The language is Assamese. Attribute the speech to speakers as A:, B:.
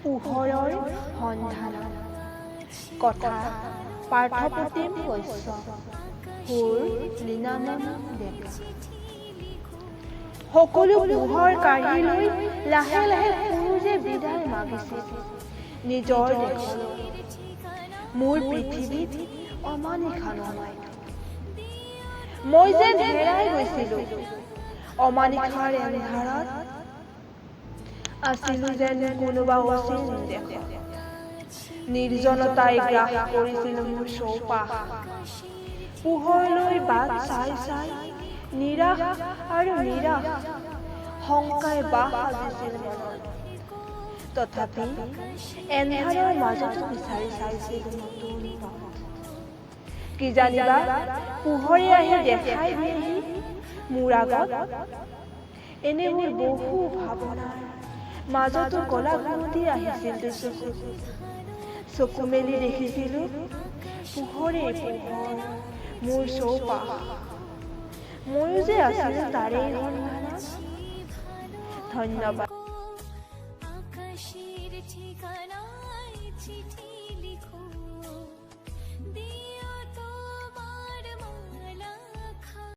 A: পোহৰৰ সন্ধানত কথা পাৰ্থপ্ৰতিম বৈশ্য সুৰ লীনামন ডেকা সকলো পোহৰ কাঢ়ি লৈ লাহে লাহে সূৰ্যে বিদায় মাগিছিল নিজৰ দেশলৈ মোৰ পৃথিৱীত অমানিশা নমাই মই যেন হেৰাই গৈছিলোঁ অমানিশাৰ এন্ধাৰত আছিলো যেন কোনোবা অচিন দেশত নিৰ্জনতাই গ্ৰাস কৰিছিল মোৰ চৌপাশ পোহৰলৈ বাট চাই চাই নিৰাশ আৰু নিৰাশ শংকাই বাস সাজিছিল মনত তথাপি এন্ধাৰৰ মাজতো বিচাৰি চাইছিল নতুন পথ কি জানিবা পোহৰে আহি দেখাই দিয়েহি মোৰ আগত এনেবোৰ বহু ভাৱনাৰ মাজতো কলা ঘুমটি আহিছিল চকু মেলি দেখিছিলো পোহৰে পোহৰ মোৰ চৌপাশ ময়ো যে আছিলো তাৰে সন্ধানত ধন্যবাদ।